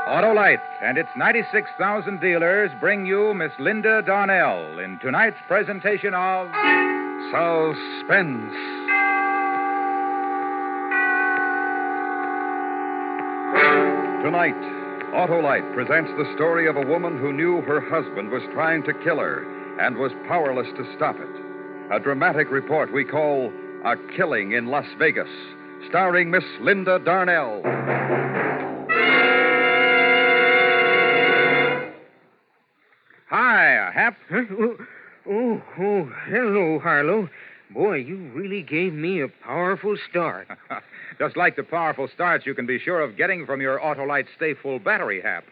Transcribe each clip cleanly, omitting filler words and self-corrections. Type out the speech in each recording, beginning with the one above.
Autolite and its 96,000 dealers bring you Miss Linda Darnell in tonight's presentation of Suspense. Tonight, Autolite presents the story of a woman who knew her husband was trying to kill her and was powerless to stop it. A dramatic report we call A Killing in Las Vegas, starring Miss Linda Darnell. Hi, Hap. Huh? Hello, Harlow. Boy, you really gave me a powerful start. Just like the powerful starts you can be sure of getting from your Autolite Stay Full battery, Hap.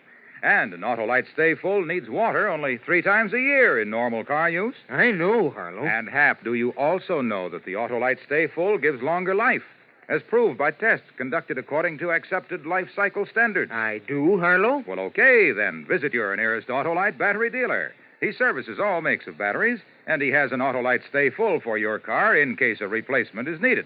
And an Autolite Stay Full needs water only 3 times a year in normal car use. I know, Harlow. And, Hap, do you also know that the Autolite Stay Full gives longer life, as proved by tests conducted according to accepted life cycle standards? I do, Harlow. Well, okay, then. Visit your nearest Autolite battery dealer. He services all makes of batteries, and he has an Autolite Stay Full for your car in case a replacement is needed.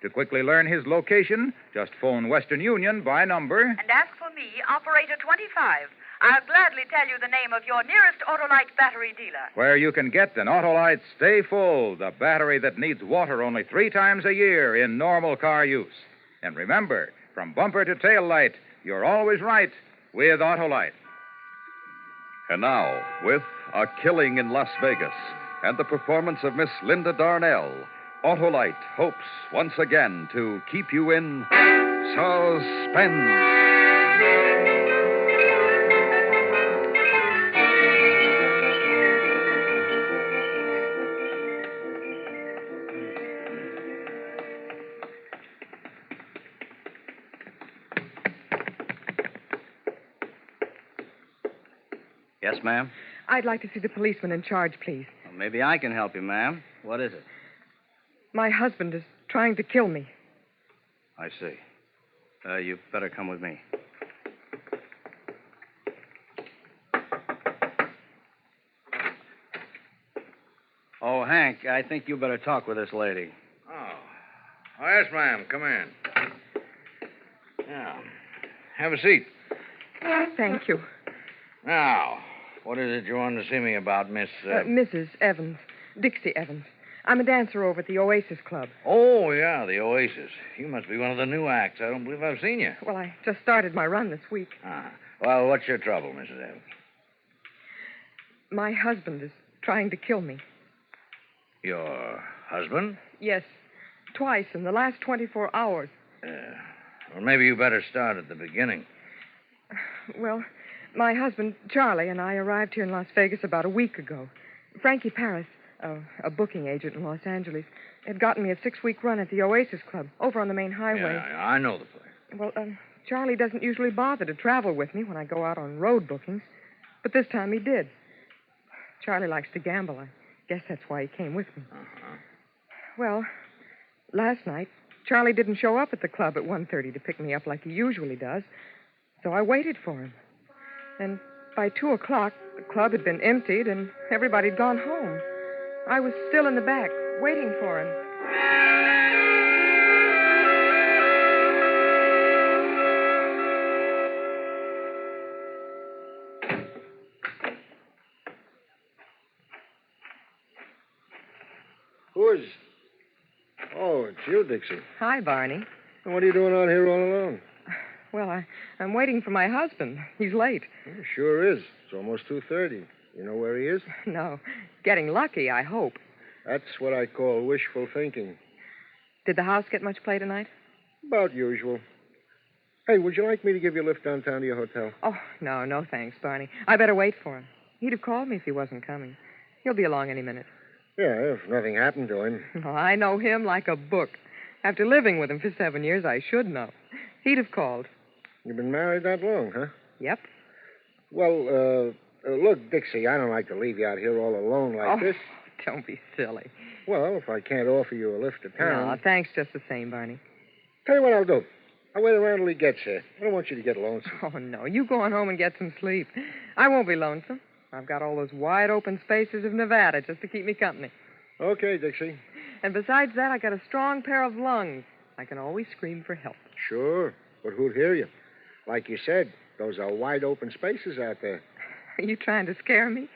To quickly learn his location, just phone Western Union by number. And ask for me, Operator 25. I'll gladly tell you the name of your nearest Autolite battery dealer. Where you can get an Autolite Stay Full, the battery that needs water only 3 times a year in normal car use. And remember, from bumper to tail light, you're always right with Autolite. And now, with A Killing in Las Vegas and the performance of Miss Linda Darnell, Autolite hopes once again to keep you in suspense. Yes, ma'am? I'd like to see the policeman in charge, please. Well, maybe I can help you, ma'am. What is it? My husband is trying to kill me. I see. You better come with me. Oh, Hank, I think you better talk with this lady. Oh, yes, ma'am. Come in. Now, have a seat. Thank you. Now, what is it you wanted to see me about, Miss... Mrs. Evans. Dixie Evans. I'm a dancer over at the Oasis Club. Oh, yeah, the Oasis. You must be one of the new acts. I don't believe I've seen you. Well, I just started my run this week. Ah. Well, what's your trouble, Mrs. Evans? My husband is trying to kill me. Your husband? Yes, twice in the last 24 hours. Well, maybe you better start at the beginning. Well, my husband, Charlie, and I arrived here in Las Vegas about a week ago. Frankie Paris, a booking agent in Los Angeles, had gotten me a 6-week run at the Oasis Club over on the main highway. Yeah, I know the place. Well, Charlie doesn't usually bother to travel with me when I go out on road bookings, but this time he did. Charlie likes to gamble. I guess that's why he came with me. Uh-huh. Well, last night, Charlie didn't show up at the club at 1:30 to pick me up like he usually does, so I waited for him. And by 2 o'clock, the club had been emptied and everybody had gone home. I was still in the back, waiting for him. Who is... Oh, it's you, Dixie. Hi, Barney. And what are you doing out here all alone? Well, I'm waiting for my husband. He's late. Well, sure is. It's almost 2:30. You know where he is? No. Getting lucky, I hope. That's what I call wishful thinking. Did the house get much play tonight? About usual. Hey, would you like me to give you a lift downtown to your hotel? Oh, no, thanks, Barney. I better wait for him. He'd have called me if he wasn't coming. He'll be along any minute. Yeah, if nothing happened to him. Oh, I know him like a book. After living with him for 7 years, I should know. He'd have called. You've been married that long, huh? Yep. Well, look, Dixie, I don't like to leave you out here all alone like this. Don't be silly. Well, if I can't offer you a lift to town... No, thanks just the same, Barney. Tell you what I'll do. I'll wait around till he gets here. I don't want you to get lonesome. Oh, no. You go on home and get some sleep. I won't be lonesome. I've got all those wide open spaces of Nevada just to keep me company. Okay, Dixie. And besides that, I got a strong pair of lungs. I can always scream for help. Sure, but who'd hear you? Like you said, Those are wide open spaces out there. Are you trying to scare me?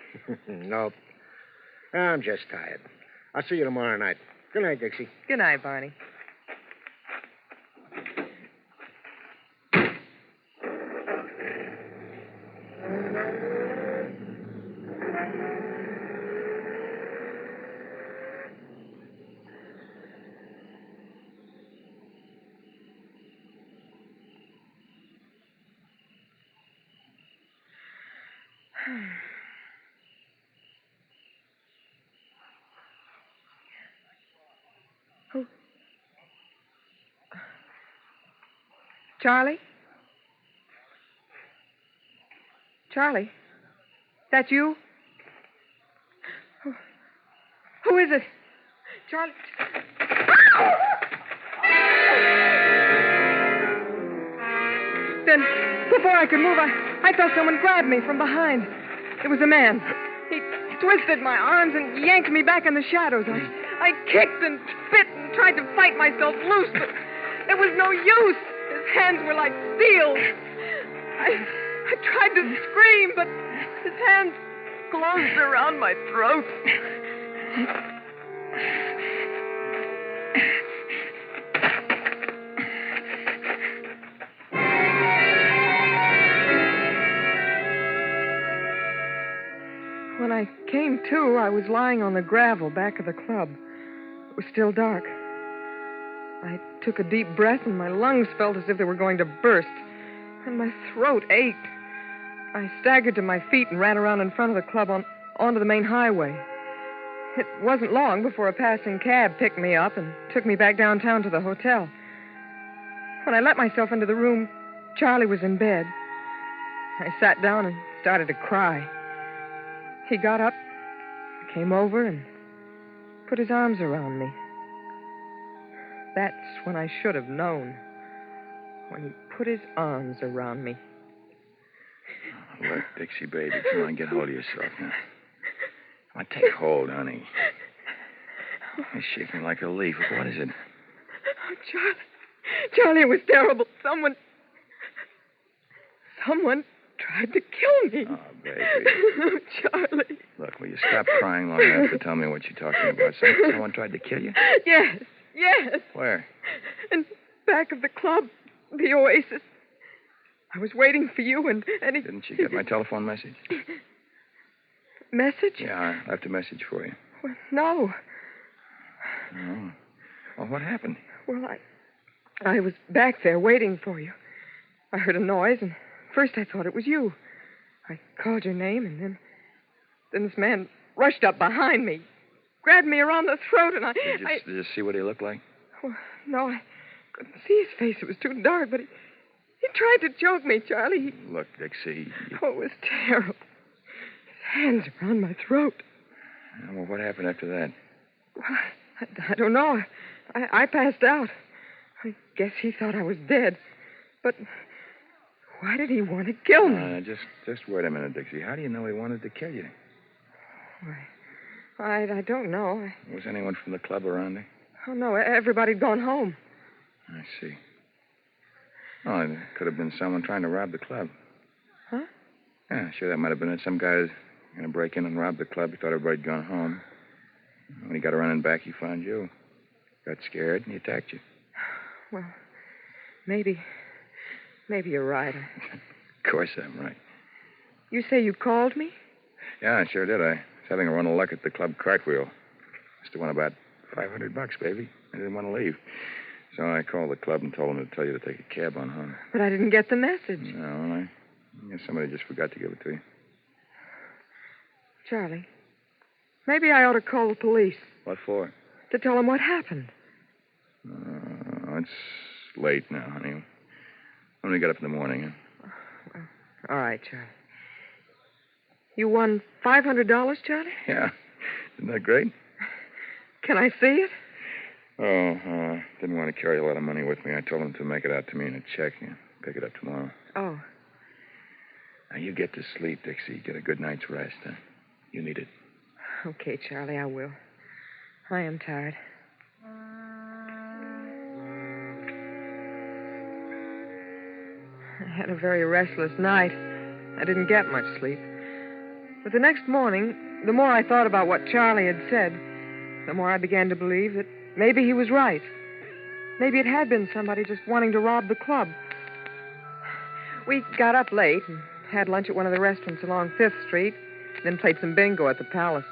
Nope. I'm just tired. I'll see you tomorrow night. Good night, Dixie. Good night, Barney. Who? Charlie? Charlie? That you? Who is it? Charlie? Then, before I could move, I felt someone grab me from behind. It was a man. He twisted my arms and yanked me back in the shadows. I kicked and spit and tried to fight myself loose, but there was no use. His hands were like steel. I tried to scream, but his hands closed around my throat. When I came to, I was lying on the gravel back of the club. It was still dark. I took a deep breath, and my lungs felt as if they were going to burst, and my throat ached. I staggered to my feet and ran around in front of the club onto the main highway. It wasn't long before a passing cab picked me up and took me back downtown to the hotel. When I let myself into the room, Charlie was in bed. I sat down and started to cry. He got up, came over, and put his arms around me. That's when I should have known. When he put his arms around me. Look, Dixie, baby, come on, get hold of yourself now. Come on, take hold, honey. You're shaking like a leaf. What is it? Oh, Charlie, it was terrible. Someone tried to kill me. Oh, baby. Charlie. Look, will you stop crying long enough to tell me what you're talking about? Someone tried to kill you? Yes. Where? In back of the club, the Oasis. I was waiting for you, and he... Didn't you get my telephone message? Message? Yeah, I left a message for you. Well, no. Oh. Well, what happened? Well, I was back there waiting for you. I heard a noise, and first I thought it was you. I called your name, and then this man rushed up behind me, grabbed me around the throat, and Did you see what he looked like? Well, no, I couldn't see his face. It was too dark, but he tried to choke me, Charlie. Look, Dixie. Oh, it was terrible. His hands around my throat. Well, what happened after that? Well, I don't know. I passed out. I guess he thought I was dead. But why did he want to kill me? Just wait a minute, Dixie. How do you know he wanted to kill you? Why, I don't know. Was anyone from the club around there? Oh, no, everybody'd gone home. I see. Oh, it could have been someone trying to rob the club. Huh? Yeah, sure, that might have been it. Some guy's going to break in and rob the club. He thought everybody'd gone home. When he got running back, he found you. Got scared, and he attacked you. Well, maybe you're right. Of course I'm right. You say you called me? Yeah, I sure did. I was having a run of luck at the club cartwheel. Must have won about $500, baby. I didn't want to leave. So I called the club and told them to tell you to take a cab on home. But I didn't get the message. No, I guess somebody just forgot to give it to you. Charlie, maybe I ought to call the police. What for? To tell them what happened. It's late now, honey. When we get up in the morning, huh? All right, Charlie. You won $500, Charlie? Yeah. Isn't that great? Can I see it? Didn't want to carry a lot of money with me. I told him to make it out to me in a check and pick it up tomorrow. Oh. Now, you get to sleep, Dixie. Get a good night's rest, huh? You need it. Okay, Charlie, I will. I am tired. I had a very restless night. I didn't get much sleep. But the next morning, the more I thought about what Charlie had said, the more I began to believe that maybe he was right. Maybe it had been somebody just wanting to rob the club. We got up late and had lunch at one of the restaurants along 5th Street, then played some bingo at the Palace.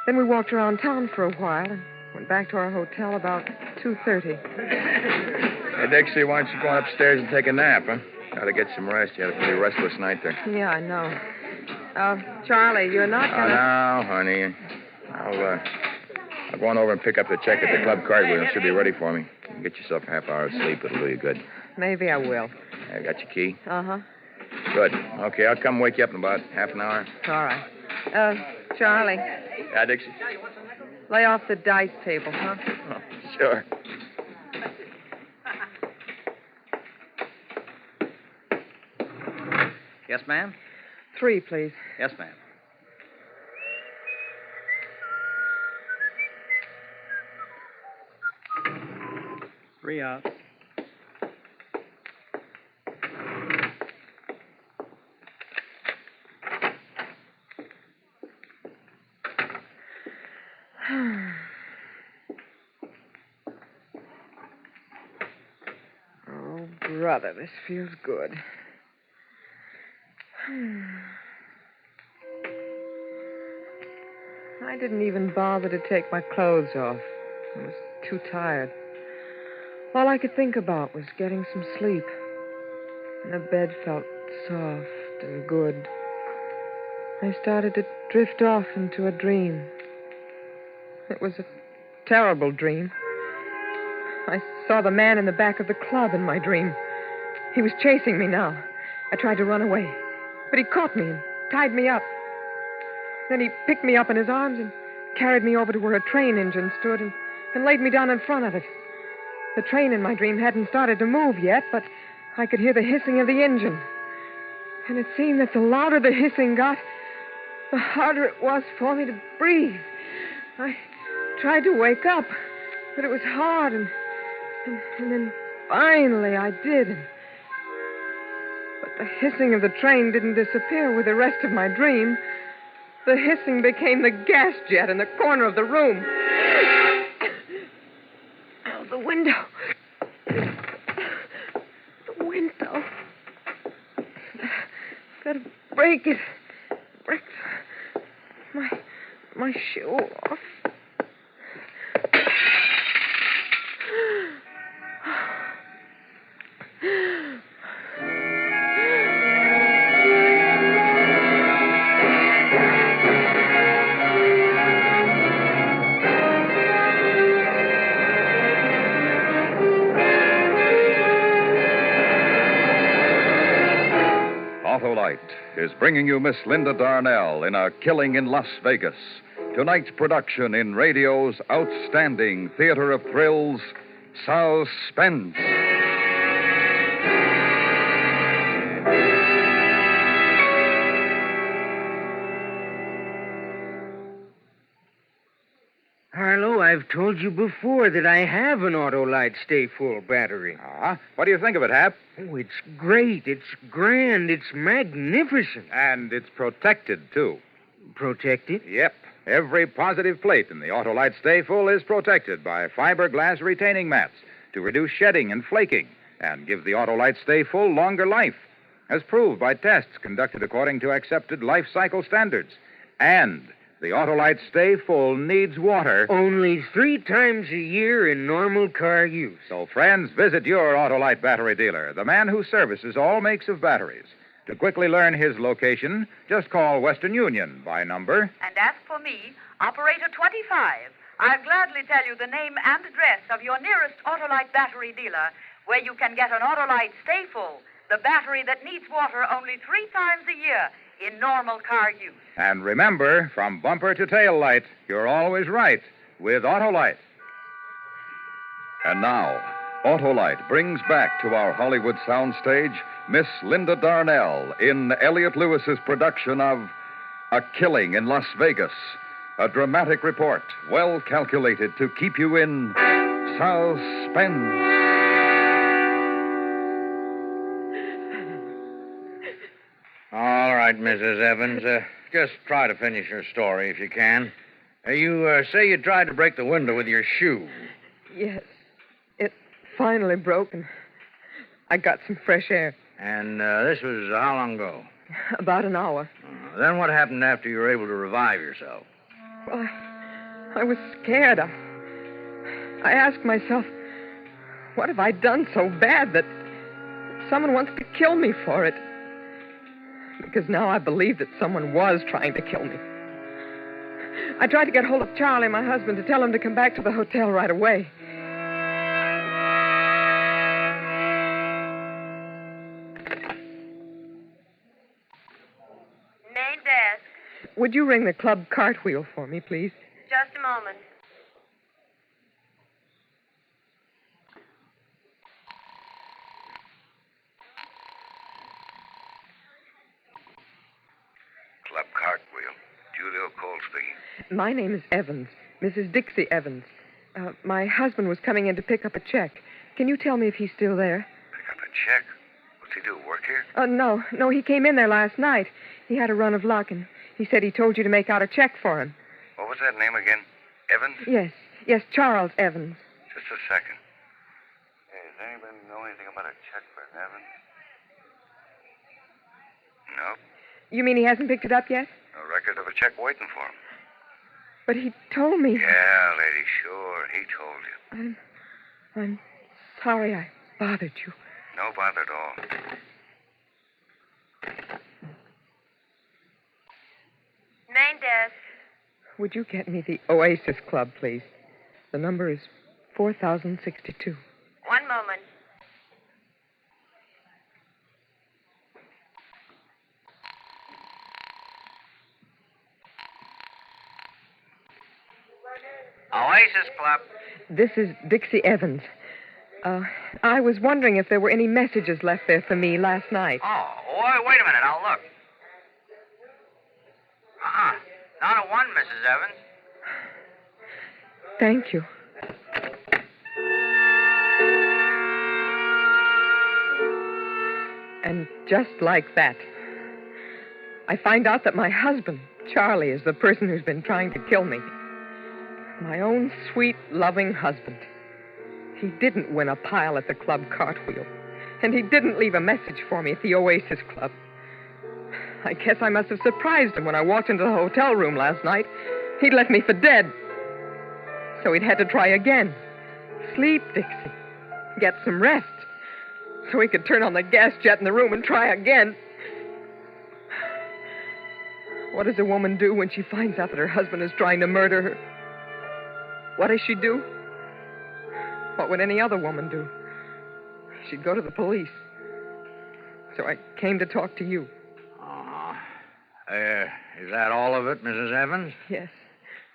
Then we walked around town for a while and went back to our hotel about 2:30. Hey, Dixie, why don't you go upstairs and take a nap, huh? Gotta get some rest. You had a pretty restless night there. Yeah, I know. Charlie, you're not Oh, gonna... no, honey. I'll go on over and pick up the check at the club card wheel. It should be ready for me. You get yourself a half hour of sleep. It'll do you good. Maybe I will. I got your key? Uh-huh. Good. Okay, I'll come wake you up in about half an hour. All right. Charlie, Yeah, Dixie? lay off the dice table, huh? Oh, sure. Yes, ma'am? 3, please. Yes, ma'am. Three out. Oh, brother, this feels good. I didn't even bother to take my clothes off. I was too tired. All I could think about was getting some sleep. And the bed felt soft and good. I started to drift off into a dream. It was a terrible dream. I saw the man in the back of the club in my dream. He was chasing me now. I tried to run away, but he caught me and tied me up. Then he picked me up in his arms and carried me over to where a train engine stood and laid me down in front of it. The train in my dream hadn't started to move yet, but I could hear the hissing of the engine. And it seemed that the louder the hissing got, the harder it was for me to breathe. I tried to wake up, but it was hard, and then finally I did. But the hissing of the train didn't disappear with the rest of my dream. The hissing became the gas jet in the corner of the room. Oh, the window. The window. Gotta break it. Break my shoe off. Autolite is bringing you Miss Linda Darnell in A Killing in Las Vegas. Tonight's production in radio's outstanding theater of thrills, Suspense. Harlow, I've told you before that I have an Autolite Stay Full battery. What do you think of it, Hap? Oh, it's great. It's grand. It's magnificent. And it's protected, too. Protected? Yep. Every positive plate in the Autolite Stay Full is protected by fiberglass retaining mats to reduce shedding and flaking and give the Autolite Stay Full longer life, as proved by tests conducted according to accepted life cycle standards. And the Autolite Stay Full needs water. Only 3 times a year in normal car use. So, friends, visit your Autolite battery dealer, the man who services all makes of batteries. To quickly learn his location, just call Western Union by number. And ask for me, Operator 25. I'll gladly tell you the name and address of your nearest Autolite battery dealer, where you can get an Autolite Stay Full, the battery that needs water only 3 times a year in normal car use. And remember, from bumper to tail light, you're always right with Autolite. And now, Autolite brings back to our Hollywood soundstage Miss Linda Darnell in Elliot Lewis's production of A Killing in Las Vegas, a dramatic report well calculated to keep you in suspense. right, Mrs. Evans. Just try to finish your story if you can. You say you tried to break the window with your shoe. Yes. It finally broke, and I got some fresh air. And this was how long ago? About an hour. Then what happened after you were able to revive yourself? Well, I was scared. I asked myself, what have I done so bad that someone wants to kill me for it? Because now I believe that someone was trying to kill me. I tried to get hold of Charlie, my husband, to tell him to come back to the hotel right away. Main desk. Would you ring the club cartwheel for me, please? Just a moment. Club cartwheel. Julio Cole speaking. My name is Evans, Mrs. Dixie Evans. My husband was coming in to pick up a check. Can you tell me if he's still there? Pick up a check. What's he do, work here? No, he came in there last night. He had a run of luck, and he said he told you to make out a check for him. What was that name again? Evans? Yes, Charles Evans. Just a second. Hey, does anybody know anything about a check for Evans? No. You mean he hasn't picked it up yet? No record of a check waiting for him. But he told me. Yeah, lady, sure. He told you. I'm sorry I bothered you. No bother at all. Main desk. Would you get me the Oasis Club, please? The number is 4062. One moment. Oasis Club. This is Dixie Evans. I was wondering if there were any messages left there for me last night. Oh, wait a minute. I'll look. Not a one, Mrs. Evans. Thank you. And just like that, I find out that my husband, Charlie, is the person who's been trying to kill me. My own sweet, loving husband. He didn't win a pile at the club cartwheel. And he didn't leave a message for me at the Oasis Club. I guess I must have surprised him when I walked into the hotel room last night. He'd left me for dead. So he'd had to try again. Sleep, Dixie. Get some rest. So he could turn on the gas jet in the room and try again. What does a woman do when she finds out that her husband is trying to murder her? What does she do? What would any other woman do? She'd go to the police. So I came to talk to you. Is that all of it, Mrs. Evans? Yes.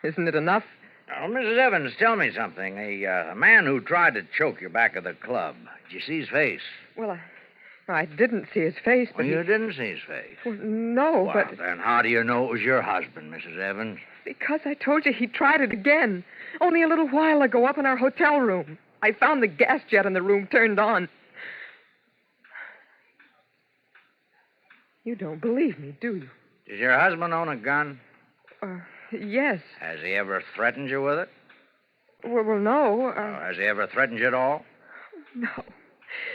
Isn't it enough? Now, Mrs. Evans, tell me something. A man who tried to choke you back at the club, did you see his face? Well, I didn't see his face, but you didn't see his face? Well, no, Well, but... then how do you know it was your husband, Mrs. Evans? Because I told you he tried it again. Only a little while ago up in our hotel room. I found the gas jet in the room turned on. You don't believe me, do you? Does your husband own a gun? Yes. Has he ever threatened you with it? Well, no. Has he ever threatened you at all? No.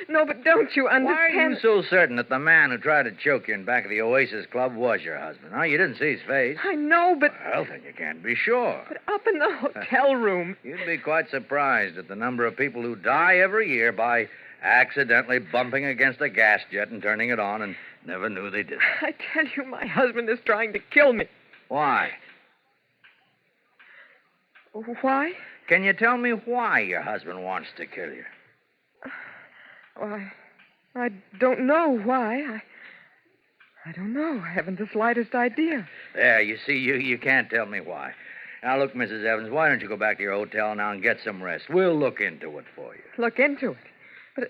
No, but don't you understand... Why are you so certain that the man who tried to choke you in back of the Oasis Club was your husband? Huh? You didn't see his face. I know, but... Well, then you can't be sure. But up in the hotel room... You'd be quite surprised at the number of people who die every year by accidentally bumping against a gas jet and turning it on and never knew they did it. I tell you, my husband is trying to kill me. Why? Why? Can you tell me why your husband wants to kill you? Well, I don't know why. I don't know. I haven't the slightest idea. There, you see, you can't tell me why. Now, look, Mrs. Evans, why don't you go back to your hotel now and get some rest? We'll look into it for you. Look into it? But,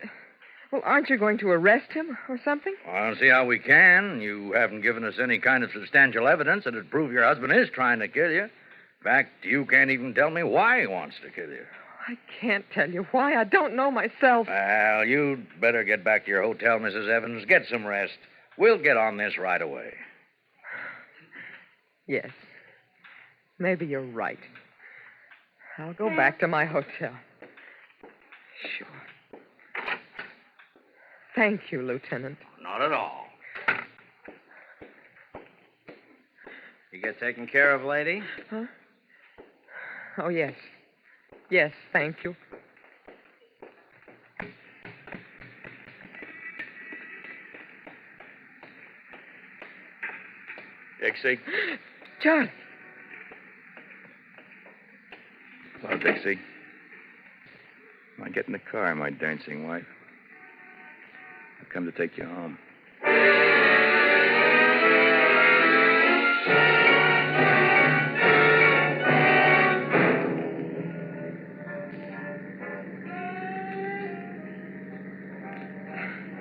well, aren't you going to arrest him or something? Well, I don't see how we can. You haven't given us any kind of substantial evidence that would prove your husband is trying to kill you. In fact, you can't even tell me why he wants to kill you. I can't tell you why. I don't know myself. Well, you'd better get back to your hotel, Mrs. Evans. Get some rest. We'll get on this right away. Yes. Maybe you're right. I'll go back to my hotel. Sure. Thank you, Lieutenant. Not at all. You get taken care of, lady? Huh? Oh, yes. Yes, thank you. Dixie? Charlie. Hello, Dixie. Now get in the car, my dancing wife. I've come to take you home.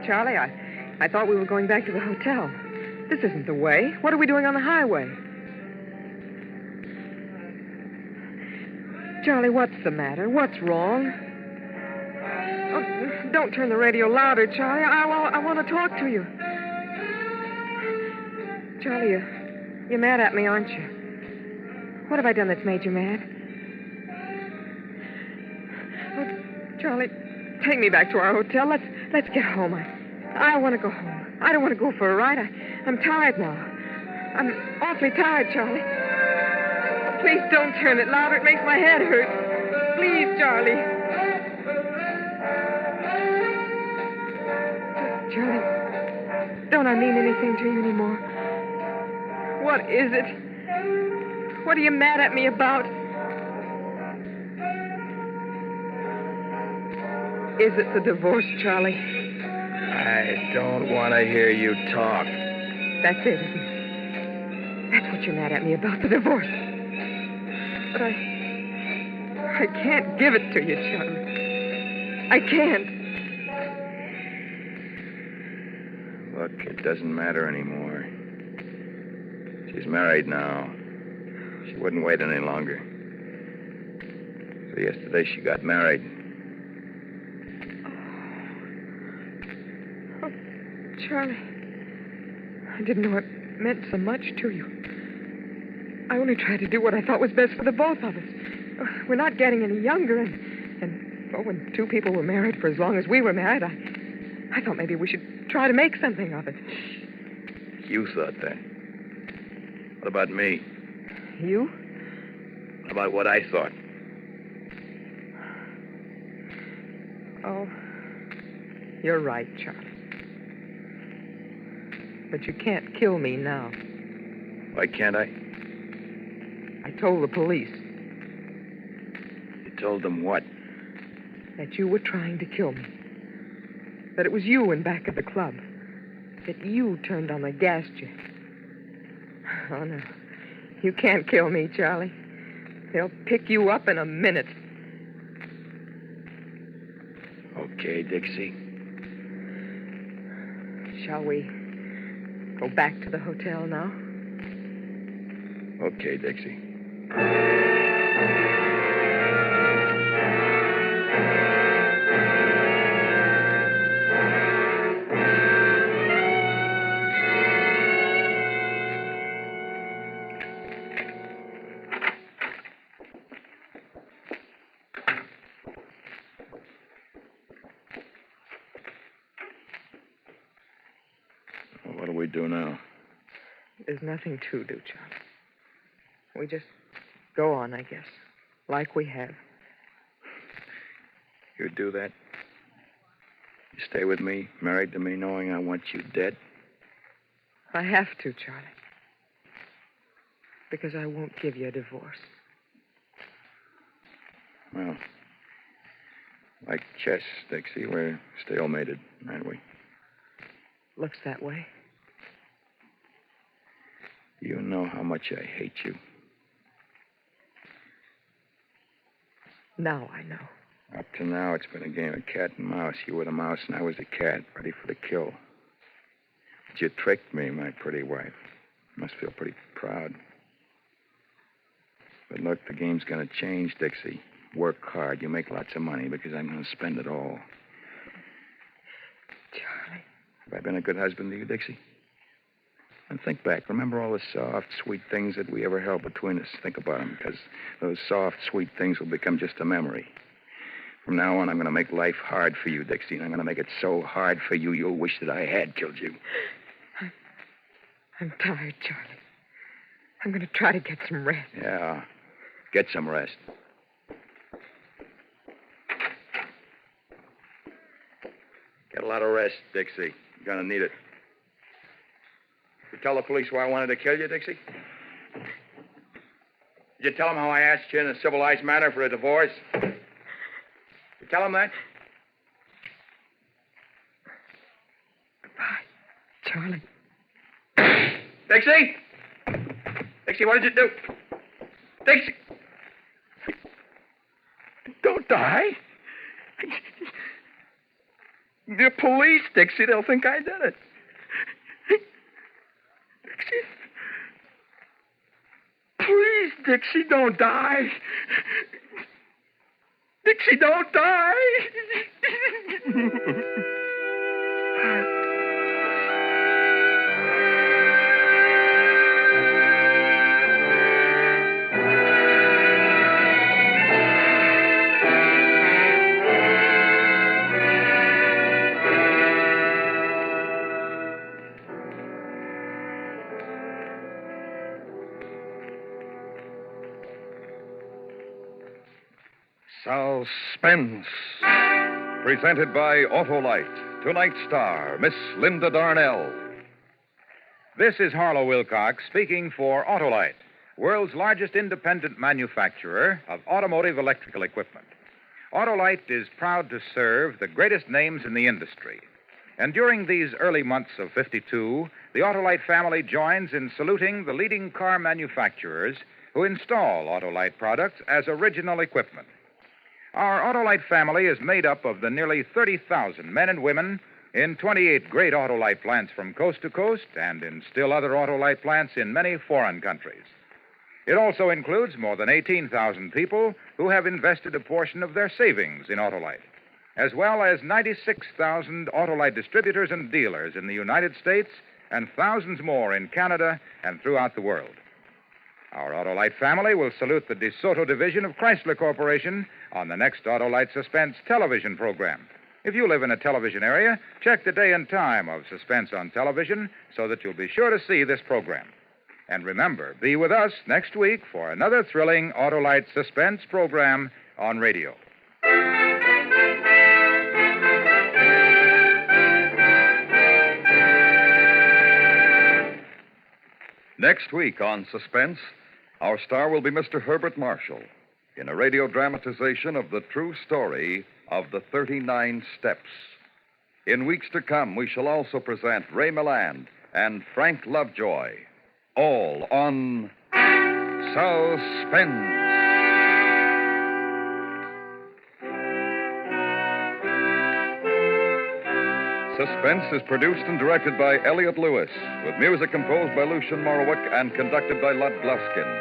Charlie, I thought we were going back to the hotel. This isn't the way. What are we doing on the highway? Charlie, what's the matter? What's wrong? Oh, don't turn the radio louder, Charlie. I want to talk to you. Charlie, you're mad at me, aren't you? What have I done that's made you mad? Oh, Charlie, take me back to our hotel. Let's get home. I want to go home. I don't want to go for a ride. I'm tired now. I'm awfully tired, Charlie. Please don't turn it louder. It makes my head hurt. Please, Charlie. Charlie, don't I mean anything to you anymore? What is it? What are you mad at me about? Is it the divorce, Charlie? I don't want to hear you talk. That's it, isn't it? That's what you're mad at me about, the divorce. But I can't give it to you, Charlie. I can't. Look, it doesn't matter anymore. She's married now. She wouldn't wait any longer. So yesterday she got married. Oh, Charlie, I didn't know it meant so much to you. I only tried to do what I thought was best for the both of us. We're not getting any younger, and when two people were married for as long as we were married, I thought maybe we should try to make something of it. You thought that. What about me? You? What about what I thought? Oh, you're right, Charlie. But you can't kill me now. Why can't I? I told the police You told them what? that you were trying to kill me. That it was you in back of the club. That you turned on the gas jet. Oh, no. You can't kill me, Charlie. They'll pick you up in a minute. Okay, Dixie. Shall we go back to the hotel now? Okay, Dixie. Well, what do we do now? There's nothing to do, Charlie. We just go on, I guess, like we have. You do that? You stay with me, married to me, knowing I want you dead? I have to, Charlie. Because I won't give you a divorce. Well, like chess, Dixie, we're stalemated, aren't we? Looks that way. You know how much I hate you. Now I know. Up to now, it's been a game of cat and mouse. You were the mouse, and I was the cat, ready for the kill. But you tricked me, my pretty wife. You must feel pretty proud. But look, the game's going to change, Dixie. Work hard. You make lots of money because I'm going to spend it all. Charlie. Have I been a good husband to you, Dixie? And think back. Remember all the soft, sweet things that we ever held between us. Think about them, because those soft, sweet things will become just a memory. From now on, I'm going to make life hard for you, Dixie, and I'm going to make it so hard for you, you'll wish that I had killed you. I'm tired, Charlie. I'm going to try to get some rest. Yeah. Get some rest. Get a lot of rest, Dixie. You're going to need it. You tell the police why I wanted to kill you, Dixie? Did you tell them how I asked you in a civilized manner for a divorce? You tell them that? Goodbye, Charlie. Dixie? Dixie, what did you do? Dixie! Don't die. The police, Dixie, they'll think I did it. Dixie? Please, Dixie, don't die. Dixie, don't die. Suspense. Presented by Autolite. Tonight's star, Miss Linda Darnell. This is Harlow Wilcox speaking for Autolite, world's largest independent manufacturer of automotive electrical equipment. Autolite is proud to serve the greatest names in the industry. And during these early months of '52, the Autolite family joins in saluting the leading car manufacturers who install Autolite products as original equipment. Our Autolite family is made up of the nearly 30,000 men and women in 28 great Autolite plants from coast to coast and in still other Autolite plants in many foreign countries. It also includes more than 18,000 people who have invested a portion of their savings in Autolite, as well as 96,000 Autolite distributors and dealers in the United States and thousands more in Canada and throughout the world. Our Autolite family will salute the DeSoto division of Chrysler Corporation on the next Autolite Suspense television program. If you live in a television area, check the day and time of Suspense on television so that you'll be sure to see this program. And remember, be with us next week for another thrilling Autolite Suspense program on radio. Next week on Suspense, our star will be Mr. Herbert Marshall in a radio dramatization of the true story of the 39 Steps. In weeks to come, we shall also present Ray Milland and Frank Lovejoy, all on Suspense. Suspense is produced and directed by Elliot Lewis, with music composed by Lucien Morawick and conducted by Lud Gluskin.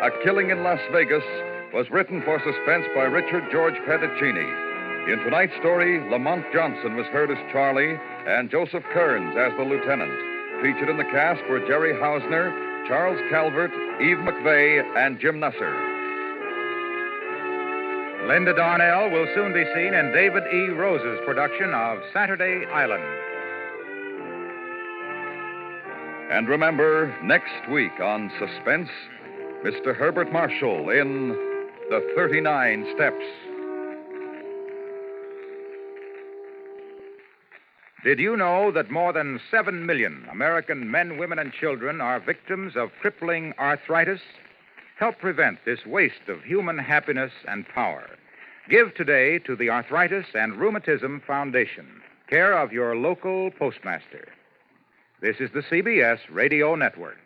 A Killing in Las Vegas was written for Suspense by Richard George Pedicini. In tonight's story, Lamont Johnson was heard as Charlie and Joseph Kearns as the lieutenant. Featured in the cast were Jerry Hausner, Charles Calvert, Eve McVeigh, and Jim Nusser. Linda Darnell will soon be seen in David E. Rose's production of Saturday Island. And remember, next week on Suspense, Mr. Herbert Marshall in The 39 Steps. Did you know that more than 7 million American men, women, and children are victims of crippling arthritis? Help prevent this waste of human happiness and power. Give today to the Arthritis and Rheumatism Foundation, care of your local postmaster. This is the CBS Radio Network.